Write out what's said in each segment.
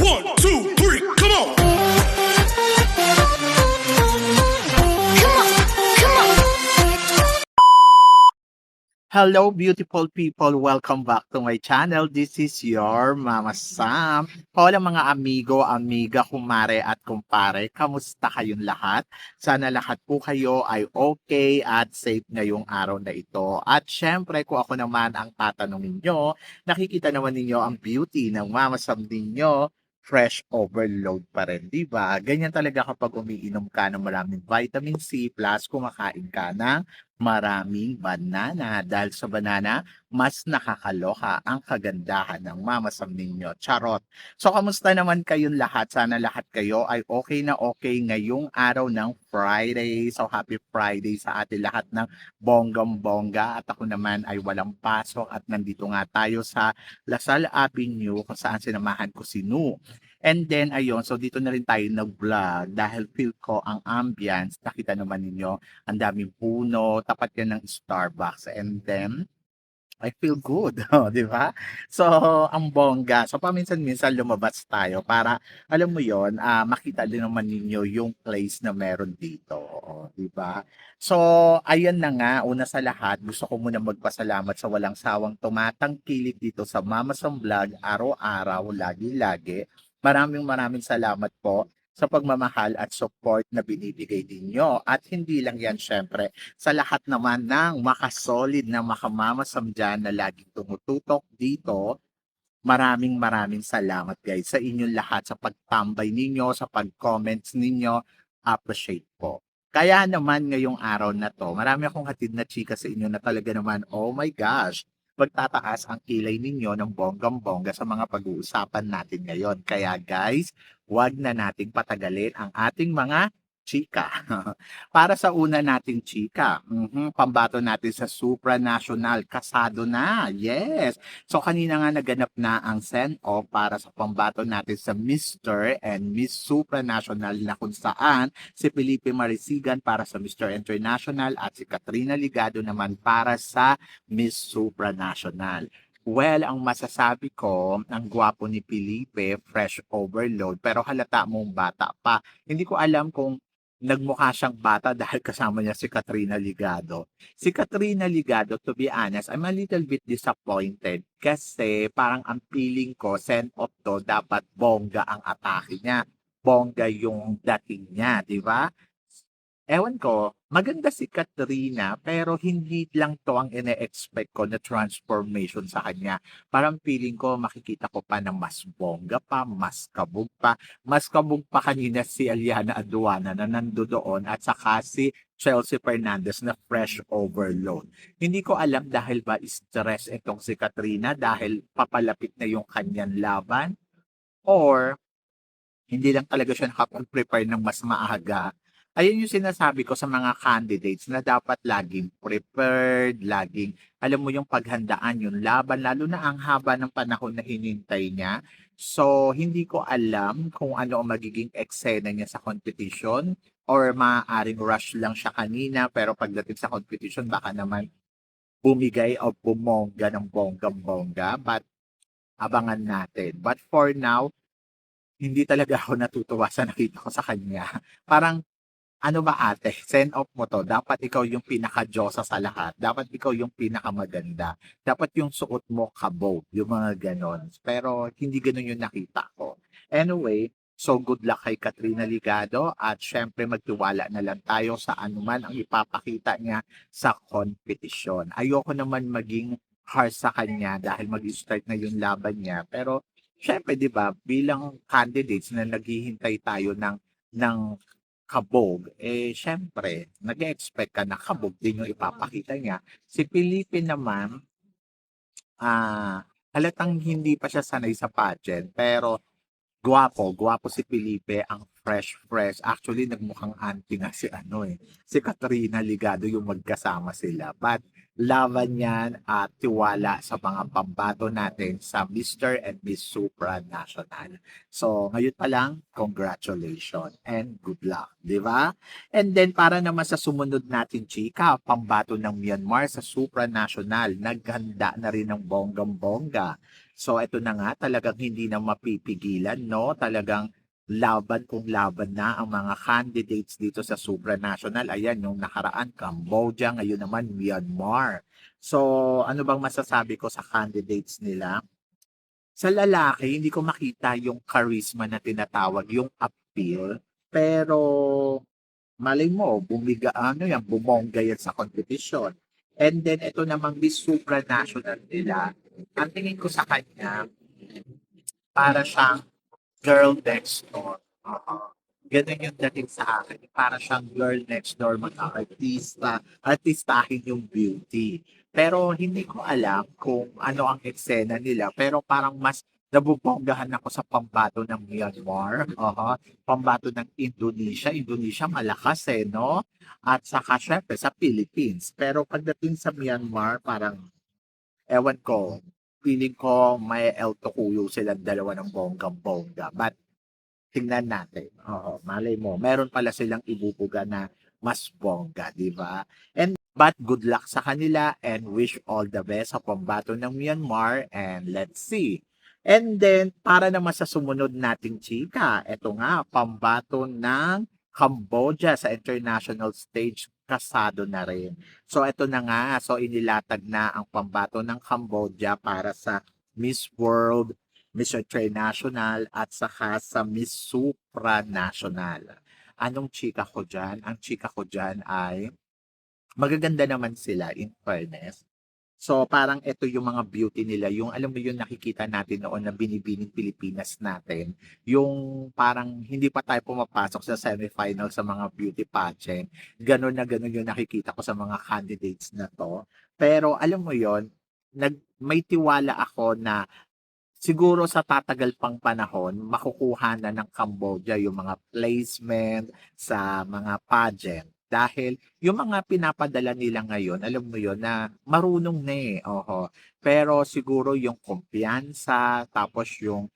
1, 2, 3, come on! Hello, beautiful people. Welcome back to my channel. This is your Mama Sam. Hola mga amigo, amiga, kumare at kumpare. Kamusta kayong lahat? Sana lahat po kayo ay okay at safe ngayong araw na ito. At syempre, kung ako naman ang tatanungin nyo, nakikita naman ninyo ang beauty ng Mama Sam ninyo. Fresh overload pa rin, di ba? Ganyan talaga kapag umiinom ka ng maraming vitamin C plus kumakain ka ng maraming banana dahil sa banana, mas nakakaloka ang kagandahan ng mamasam ninyo. Charot. So, kamusta naman kayong lahat? Sana lahat kayo ay okay na okay ngayong araw ng Friday. So, happy Friday sa atin lahat ng bonggam-bongga. At ako naman ay walang pasok at nandito nga tayo sa Lasal Avenue kung saan sinamahan ko si Nu. And then, ayun, so dito na rin tayo nag-vlog dahil feel ko ang ambience, nakita naman ninyo, ang daming puno, tapat yan ng Starbucks. And then, I feel good, oh, di ba? So, ang bongga. So, paminsan-minsan lumabas tayo para, alam mo yon, makita din naman ninyo yung place na meron dito, oh, di ba? So, ayan na nga, una sa lahat, gusto ko muna magpasalamat sa walang sawang tumatangkilik dito sa Mama Sam Vlog, araw-araw, lagi-lagi. Maraming salamat po sa pagmamahal at support na binibigay ninyo. At hindi lang yan syempre, sa lahat naman ng makasolid na makamamasam dyan na laging tumututok dito, maraming salamat guys sa inyong lahat, sa pagtambay ninyo, sa pag-comments ninyo, appreciate po. Kaya naman ngayong araw na to, marami akong hatid na chika sa inyo na talaga naman, oh my gosh, magtataas ang kilay ninyo ng bonggam-bongga sa mga pag-uusapan natin ngayon. Kaya guys, wag na nating patagalin ang ating mga chika. Para sa una nating chika, pambato natin sa supranational, kasado na. Yes! So kanina nga naganap na ang send-off para sa pambato natin sa Mr. and Miss Supranational na kung saan si Felipe Marisigan para sa Mr. International at si Katrina Ligado naman para sa Miss Supranational. Well, ang masasabi ko, ang gwapo ni Felipe, fresh overload, pero halata mong bata pa. Hindi ko alam kung nagmukha siyang bata dahil kasama niya si Katrina Ligado. Si Katrina Ligado, to be honest, I'm a little bit disappointed kasi parang ang feeling ko, send off to, dapat bongga ang atake niya. Bongga yung dating niya, di ba? Ewan ko, maganda si Katrina pero hindi lang to ang ine-expect ko na transformation sa kanya. Parang feeling ko makikita ko pa na mas bongga pa, mas kabog pa. Mas kabog pa kanina si Aliana Aduana na nandoon at saka si Chelsea Fernandez na fresh overload. Hindi ko alam dahil ba stress itong si Katrina dahil papalapit na yung kanyang laban or hindi lang talaga siya nakapag-prepare ng mas maaga. Ayun yung sinasabi ko sa mga candidates na dapat laging prepared, laging, alam mo yung paghandaan yung laban, lalo na ang haba ng panahon na hinintay niya. So, hindi ko alam kung ano ang magiging eksena niya sa competition or maaaring rush lang siya kanina pero pagdating sa competition baka naman bumigay o bumongga ng bonggang-bongga. But abangan natin. But for now, hindi talaga ako natutuwa sa nakita ko sa kanya. Parang ano ba ate, send off mo to. Dapat ikaw yung pinaka-diyosa sa lahat. Dapat ikaw yung pinakamaganda. Dapat yung suot mo kabog, yung mga ganon. Pero hindi ganon yung nakita ko. Anyway, so good luck kay Katrina Ligado at syempre magtiwala na lang tayo sa anuman ang ipapakita niya sa competition. Ayoko naman maging harsh sa kanya dahil mag-start na yung laban niya. Pero syempre 'di ba, bilang candidates na naghihintay tayo ng kabog, eh syempre, nag-expect ka na kabog din yung ipapakita niya. Si Felipe naman, halatang hindi pa siya sanay sa pageant, pero gwapo si Felipe, ang fresh. Actually, nagmukhang auntie nga si si Katrina Ligado yung magkasama sila. But laban yan at tiwala sa mga pambato natin sa Mr. and Miss Supranational. So, ngayon pa lang, congratulations and good luck, di ba? And then, para naman sa sumunod natin, chika, pambato ng Myanmar sa Supranational, naghanda na rin ng bonggam-bongga. So ito na nga, talagang hindi na mapipigilan, no? Talagang laban kung laban na ang mga candidates dito sa supranational. Ayan, yung nakaraan, Cambodia, ngayon naman Myanmar. So ano bang masasabi ko sa candidates nila? Sa lalaki, hindi ko makita yung charisma na tinatawag, yung appeal. Pero malay mo, bumongga yan sa competition. And then, ito namang Miss Supranational nila, ang tingin ko sa kanya, para siyang girl next door. Oo. Ganun yung dating sa akin. Para siyang girl next door, mga artista, artistahin yung beauty. Pero hindi ko alam kung ano ang eksena nila. Pero parang mas nabubonggahan ako sa pambato ng Myanmar. Oo. Pambato ng Indonesia. Indonesia malakas no? At saka syempre sa Philippines. Pero pagdating sa Myanmar, parang ewan ko, feeling ko may El Tocuyo silang dalawa ng bonggang-bongga. But tingnan natin. Oo, malay mo. Meron pala silang ibubuga na mas bongga, di ba? And but good luck sa kanila and wish all the best sa pambato ng Myanmar and let's see. And then, para naman sa sumunod nating chika, eto nga, pambato ng Cambodia sa international stage, kasado na rin. So, eto na nga. So, inilatag na ang pambato ng Cambodia para sa Miss World, Miss International at saka sa Miss Supranational. Anong chika ko dyan? Ang chika ko dyan ay magaganda naman sila in fairness. So parang ito yung mga beauty nila, yung alam mo yung nakikita natin noon na binibining Pilipinas natin, yung parang hindi pa tayo pumapasok sa semifinal sa mga beauty pageant, gano'n na gano'n yung nakikita ko sa mga candidates na to. Pero alam mo yon may tiwala ako na siguro sa tatagal pang panahon, makukuha na ng Cambodia yung mga placement sa mga pageant. Dahil yung mga pinapadala nila ngayon, alam mo yon na marunong na eh. Oho. Pero siguro yung kumpiyansa, tapos yung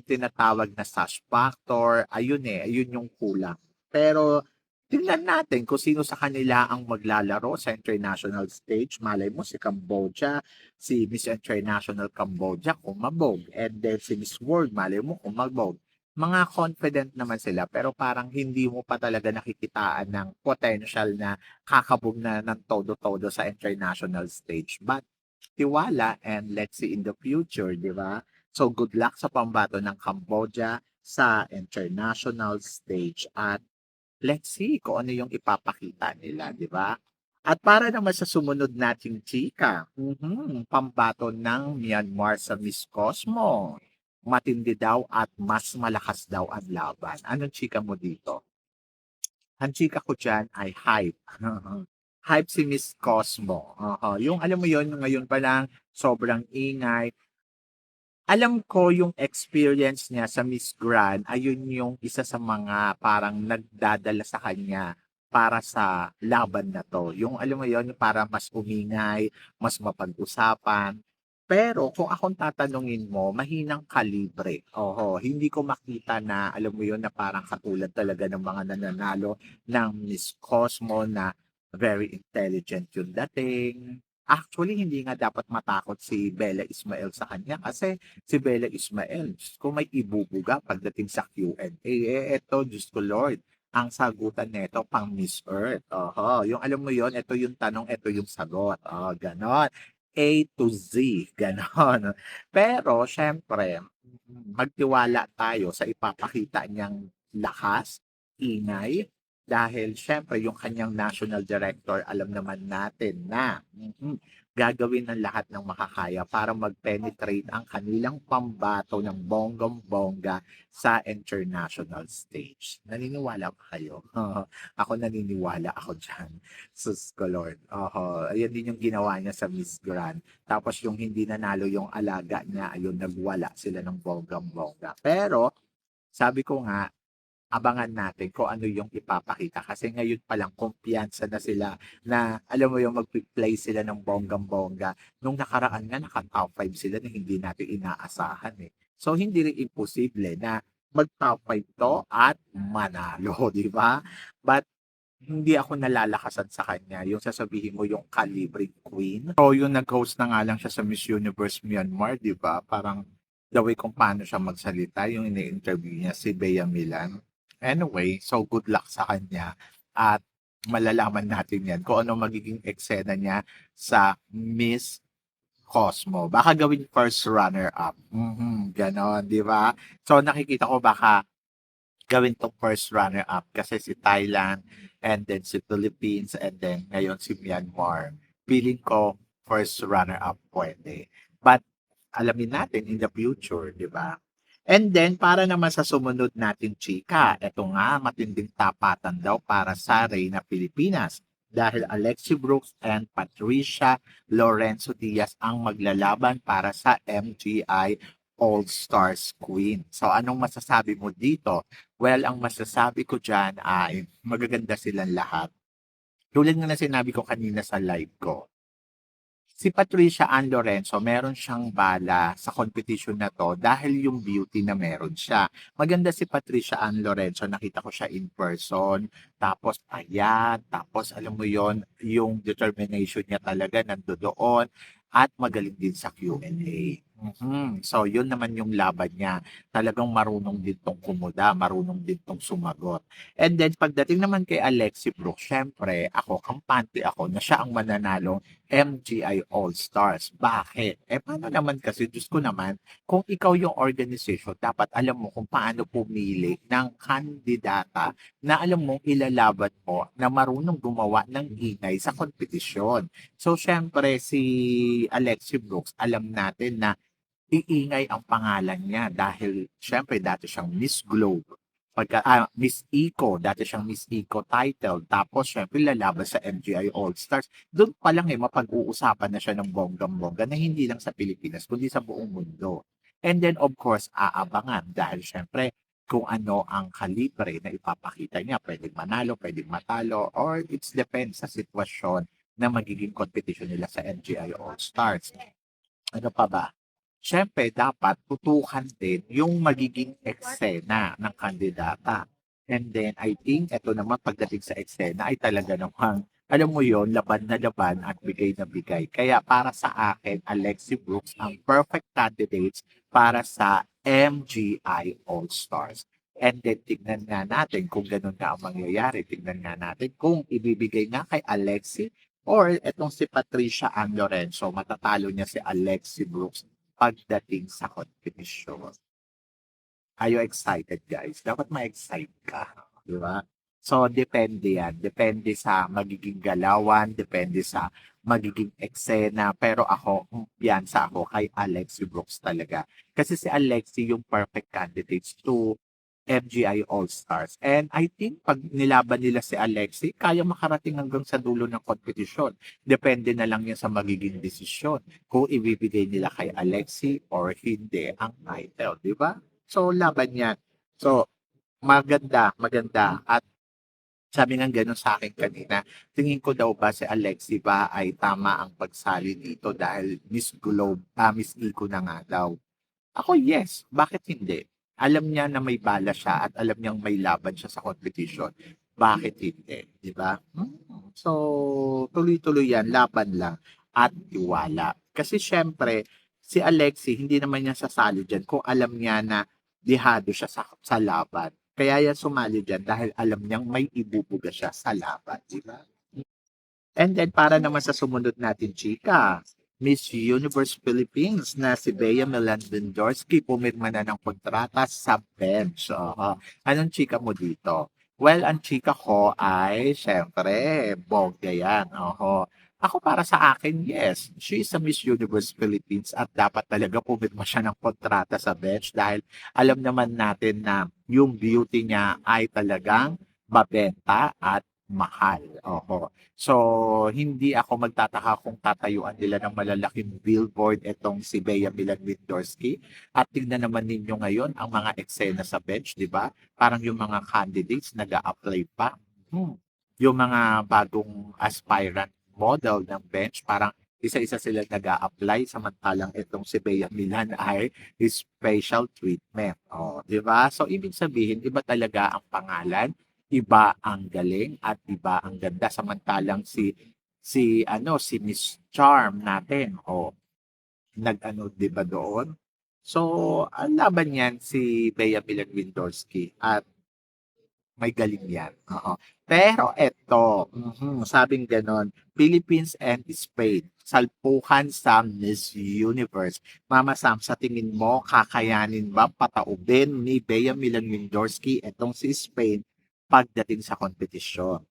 tinatawag na sash factor, ayun eh, ayun yung kulang. Pero tingnan natin kung sino sa kanila ang maglalaro sa international stage. Malay mo si Cambodia, si Miss International Cambodia kung mabog. And then si Miss World, malay mo kung mabog. Mga confident naman sila pero parang hindi mo pa talaga nakikitaan ng potential na kakabog na ng todo-todo sa international stage. But tiwala and let's see in the future, di ba? So good luck sa pambato ng Cambodia sa international stage at let's see kung ano yung ipapakita nila, di ba? At para naman sa sumunod nating chika, pambato ng Myanmar sa Miss Cosmo. Matindi daw at mas malakas daw ang laban. Anong chika mo dito? Ang chika ko dyan ay hype. Hype si Miss Cosmo. Yung alam mo yon ngayon pa lang, sobrang ingay, alam ko yung experience niya sa Miss Grand, ayun yung isa sa mga parang nagdadala sa kanya para sa laban na 'to. Yung alam mo yun, para mas umingay, mas mapag-usapan. Pero kung akong tatanungin mo, mahinang kalibre. Oo, hindi ko makita na alam mo yun na parang katulad talaga ng mga nananalo ng Miss Cosmo na very intelligent yung dating. Actually, hindi nga dapat matakot si Bella Ismael sa kanya kasi si Bella Ismael, Diyos ko may ibubuga pagdating sa Q&A. Eto, Diyos ko Lord, ang sagutan nito pang Miss Earth. Oho, yung alam mo yon, ito yung tanong, ito yung sagot. Oh, ganon. A to Z, ganon. Pero, syempre, magtiwala tayo sa ipapakita niyang lakas, ingay, dahil syempre yung kanyang national director alam naman natin na gagawin ng lahat ng makakaya para mag-penetrate ang kanilang pambato ng bonggam-bongga sa international stage. Naniniwala ba kayo? Ako naniniwala ako dyan. Sus ko Lord. Ayan din yung ginawa niya sa Miss Grand. Tapos yung hindi nanalo yung alaga niya, ayun, nagwala sila ng bonggam-bongga. Pero, sabi ko nga, abangan natin kung ano yung ipapakita kasi ngayon pa lang kumpiyansa na sila na alam mo yung mag-play sila ng bonggang-bongga. Nung nakaraan nga naka-top 5 sila na hindi natin inaasahan eh. So hindi rin imposible na mag-top 5 to at manalo, di ba? But hindi ako nalalakasan sa kanya. Yung sasabihin mo yung Calibre Queen. So, yung nag-host na nga lang siya sa Miss Universe Myanmar, di ba? Parang the way kung paano siya magsalita, yung ini-interview niya si Bea Milan. Anyway, so good luck sa kanya. At malalaman natin yan kung ano magiging eksena niya sa Miss Cosmo. Baka gawing first runner-up. Ganon, di ba? So, nakikita ko baka gawin tong first runner-up kasi si Thailand and then si Philippines and then ngayon si Myanmar. Feeling ko first runner-up pwede. But alamin natin in the future, di ba? And then, para naman sa sumunod natin, chika, eto nga, matinding tapatan daw para sa Reyna Pilipinas. Dahil Alexi Brooks and Patricia Lorenzo Diaz ang maglalaban para sa MGI All-Stars Queen. So, anong masasabi mo dito? Well, ang masasabi ko dyan ay magaganda silang lahat. Tulad nga na sinabi ko kanina sa live ko, si Patricia Ann Lorenzo, meron siyang bala sa competition na to dahil yung beauty na meron siya. Maganda si Patricia Ann Lorenzo, nakita ko siya in person, tapos ayan, tapos alam mo yon yung determination niya talaga nandoon at magaling din sa Q&A. So, yun naman yung laban niya. Talagang marunong din tong kumuda, marunong din tong sumagot. And then, pagdating naman kay Alexi Brooks, syempre, ako, kampante ako na siya ang mananalo MGI All-Stars. Bakit? Paano naman kasi, Diyos ko naman, kung ikaw yung organization, dapat alam mo kung paano pumili ng kandidata na alam mong ilalaban mo na marunong gumawa ng ingay sa kompetisyon. So, syempre, si Alexi Brooks, alam natin na iingay ang pangalan niya dahil syempre dati siyang Miss Globe. Miss Eco, dati siyang Miss Eco title. Tapos syempre lalaban sa MGI All-Stars. Doon pa lang mapag-uusapan na siya ng bonggang-bongga na hindi lang sa Pilipinas kundi sa buong mundo. And then of course, aabangan dahil syempre kung ano ang kalibre na ipapakita niya. Pwedeng manalo, pwedeng matalo, or it's depends sa sitwasyon na magiging competition nila sa MGI All-Stars. Ano pa ba? Siyempre dapat tutukan din yung magiging eksena ng kandidata. And then I think eto naman pagdating sa eksena ay talaga namang alam mo yon laban na laban at bigay na bigay. Kaya para sa akin, Alexi Brooks ang perfect candidates para sa MGI All-Stars. And then tignan nga natin kung ganun nga ang mangyayari. Tignan nga natin kung ibibigay nga kay Alexi or etong si Patricia Ann Lorenzo, matatalo niya si Alexi Brooks pagdating sa competition. Are you excited, guys? Dapat ma-excite ka, di ba? So, depende yan. Depende sa magiging galawan, depende sa magiging eksena. Pero ako, kumpiyansa ako kay Alexi Brooks talaga. Kasi si Alexi yung perfect candidates to MGI All-Stars. And I think pag nilaban nila si Alexi, kaya makarating hanggang sa dulo ng kompetisyon. Depende na lang yan sa magiging desisyon kung ibibigay nila kay Alexi or hindi ang title, di ba? So, laban yan. So, maganda, maganda. At sabi nga gano'n sa akin kanina, tingin ko daw ba si Alexi ba ay tama ang pagsali dito dahil Miss Globe, Miss Eco na nga daw. Ako, yes. Bakit hindi? Alam niya na may bala siya at alam niyang may laban siya sa competition. Bakit hindi? Di ba? So, tuloy-tuloy yan. Laban lang at tiwala. Kasi syempre, si Alexi, hindi naman niya sasali dyan kung alam niya na dihado siya sa laban. Kaya yan sumali dyan dahil alam niyang may ibubuga siya sa laban. Di ba? And then para naman sa sumunod natin, chika, Miss Universe Philippines na si Bea Melandendorski pumirma na ng kontrata sa bench. Anong chika mo dito? Well, ang chika ko ay, syempre, bongga yan. Ako para sa akin, yes, she is a Miss Universe Philippines at dapat talaga pumirma siya ng kontrata sa bench dahil alam naman natin na yung beauty niya ay talagang mabenta at mahal. So, hindi ako magtataka kung tatayuan nila ng malalaking billboard itong si Bea Milan-Windorski. At tignan naman ninyo ngayon ang mga eksena sa bench, di ba? Parang yung mga candidates nag-a-apply pa. Yung mga bagong aspirant model ng bench, parang isa-isa sila nag-a-apply samantalang itong si Bea Milan ay special treatment. Di ba? So, ibig sabihin, iba talaga ang pangalan iba ang galing at iba ang ganda samantalang si Miss Charm natin, nag-ano 'di ba doon? So, ang laban niyan si Bea Bilag-Windorski at may galing 'yan, oo. Pero eto, sabing gano'n, Philippines and Spain, salpukan sa Miss Universe. Mama Sam, sa tingin mo kakayanin ba pataubin ni Bea Milan-Windorski etong si Spain pagdating sa kompetisyon?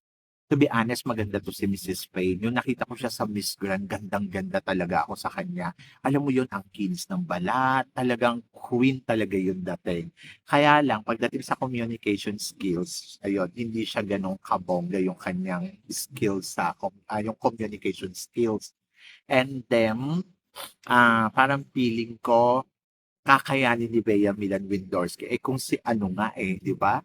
To be honest, maganda 'to si Mrs. Payne. Yung nakita ko siya sa Miss Grand, gandang-ganda talaga ako sa kanya. Alam mo yun, ang kinis ng balat, talagang queen talaga yung dating. Kaya lang, pagdating sa communication skills, ayun, hindi siya ganong kabongga yung kanyang skills yung communication skills. And then, parang feeling ko, kakayanin ni Bea Milan-Windorski. Eh kung si ano nga di ba?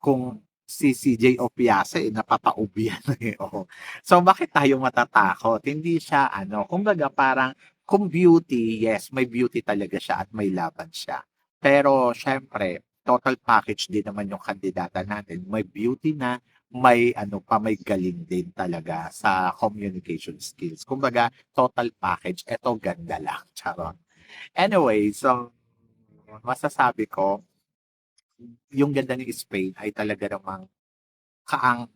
Kung si CJ Opiasa, napataob yan oo. So bakit tayo matatakot? Hindi siya kumbaga parang kung beauty, yes, may beauty talaga siya at may laban siya. Pero siyempre, total package din naman yung kandidata natin. May beauty na, may may galing din talaga sa communication skills. Kumbaga, total package, eto ganda lang, charot. Anyway, so masasabi ko, yung ganda ni Spain ay talaga namang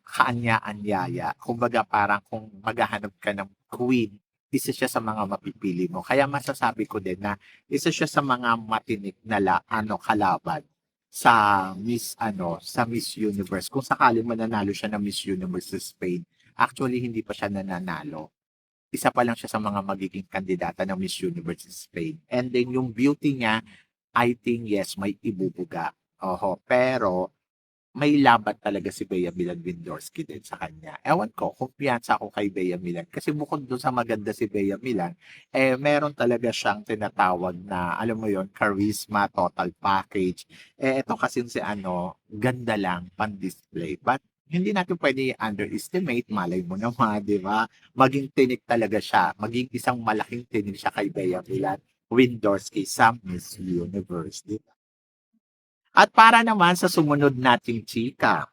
kaanya-anyaya. Kumbaga parang kung maghahanap ka ng queen, isa siya sa mga mapipili mo. Kaya masasabi ko din na isa siya sa mga matinik na kalaban sa Miss Universe. Kung sakaling mananalo siya ng Miss Universe sa Spain, actually hindi pa siya nananalo. Isa pa lang siya sa mga magiging kandidata ng Miss Universe sa Spain. And then yung beauty niya, I think yes, may ibubuga. Oho, pero may laban talaga si Bea Milan-Windorski din sa kanya. Ewan ko, kumpiyansa ako kay Bea Milan. Kasi bukod doon sa maganda si Bea Milan, meron talaga siyang tinatawag na, alam mo yon, charisma, total package. Ito kasi si ganda lang, pan-display. But hindi natin pwede underestimate, malay mo naman, di ba? Maging tinik talaga siya. Maging isang malaking tinik siya kay Bea Milan. Windorski sa Miss Universe, di ba? At para naman sa sumunod nating chika,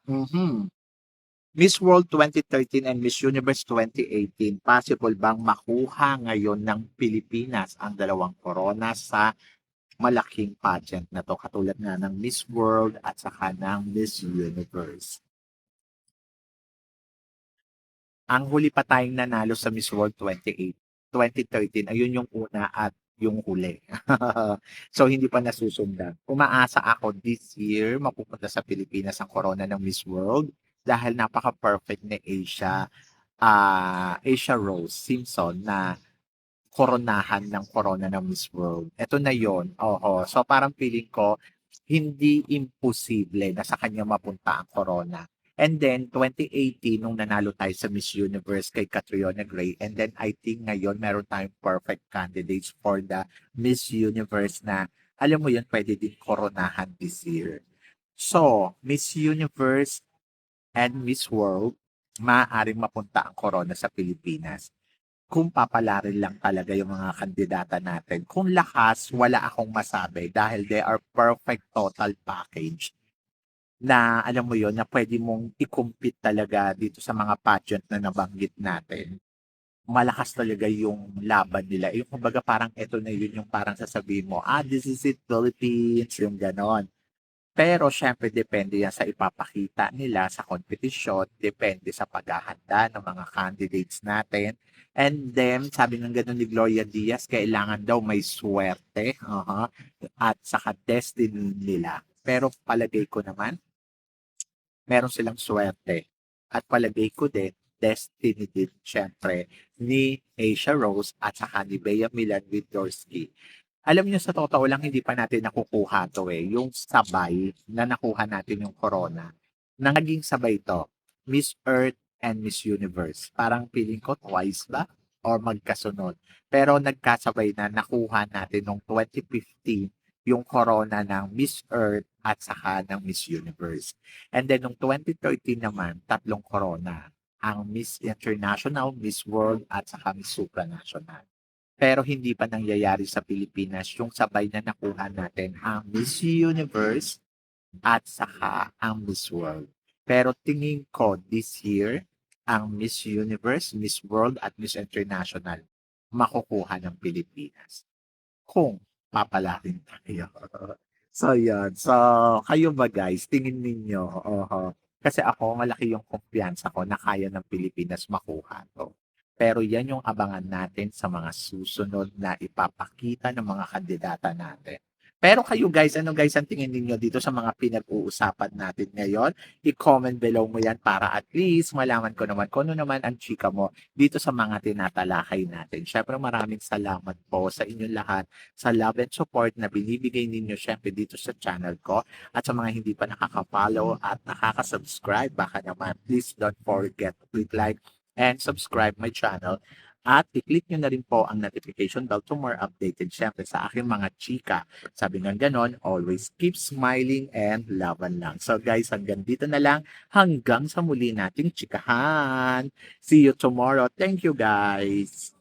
Miss World 2013 and Miss Universe 2018, possible bang makuha ngayon ng Pilipinas ang dalawang korona sa malaking pageant na to, katulad nga ng Miss World at saka ng Miss Universe? Ang huli pa tayong nanalo sa Miss World 2013, ayun yung una at yung huli. So, hindi pa nasusundan. Umaasa ako this year mapupunta sa Pilipinas ang corona ng Miss World dahil napaka-perfect ni Asia Rose Simpson na koronahan ng corona ng Miss World. Ito na yon. Oo. So, parang feeling ko, hindi imposible na sa kanya mapunta ang corona. And then, 2018, nung nanalo tayo sa Miss Universe kay Catriona Gray, and then I think ngayon meron tayong perfect candidates for the Miss Universe na, alam mo yun, pwede din koronahan this year. So, Miss Universe and Miss World, maaaring mapunta ang corona sa Pilipinas kung papalarin lang talaga yung mga kandidata natin. Kung lakas, wala akong masabi dahil they are perfect total package na alam mo yon na pwede mong i-compete talaga dito sa mga pageant na nabanggit natin. Malakas talaga yung laban nila. Yung kumbaga parang eto na yun yung parang sasabihin mo, this is it Philippines, yung ganon. Pero syempre depende yan sa ipapakita nila sa kompetisyon, depende sa paghahanda ng mga candidates natin. And then, sabi ng ganun ni Gloria Diaz, kailangan daw may swerte at saka destiny nila. Pero palagay ko naman, meron silang swerte. At palagay ko din, destiny din syempre ni Asia Rose at saka ni Bea Milan-Windorski. Alam niyo sa totoo lang hindi pa natin nakukuha 'to, yung sabay na nakuha natin yung corona. Naging sabay 'to, Miss Earth and Miss Universe. Parang feeling ko twice ba or magkasunod. Pero nagkasabay na nakuha natin nung 2015 yung corona ng Miss Earth at saka ng Miss Universe. And then nung 2013 naman, tatlong corona, ang Miss International, Miss World at saka Miss Supranational. Pero hindi pa nangyayari sa Pilipinas yung sabay na nakuha natin ang Miss Universe at saka ang Miss World. Pero tingin ko this year, ang Miss Universe, Miss World at Miss International makukuha ng Pilipinas kung papalarin tayo. So, yun. So, kayo ba guys, tingin ninyo? Oho. Kasi ako, malaki yung kumpiyansa ko na kaya ng Pilipinas makuha to. Pero yan yung abangan natin sa mga susunod na ipapakita ng mga kandidata natin. Pero kayo guys, ano guys ang tingin ninyo dito sa mga pinag-uusapan natin ngayon? I-comment below mo yan para at least malaman ko naman kung ano naman ang chika mo dito sa mga tinatalakay natin. Syempre maraming salamat po sa inyong lahat sa love and support na binibigay ninyo syempre dito sa channel ko. At sa mga hindi pa nakaka-follow at nakaka-subscribe, baka naman please don't forget to click like and subscribe my channel. At i-click nyo na rin po ang notification bell to more updated syempre sa aking mga chika. Sabi nga ganon, always keep smiling and laban lang. So guys, hanggang dito na lang. Hanggang sa muli nating chikahan. See you tomorrow. Thank you guys.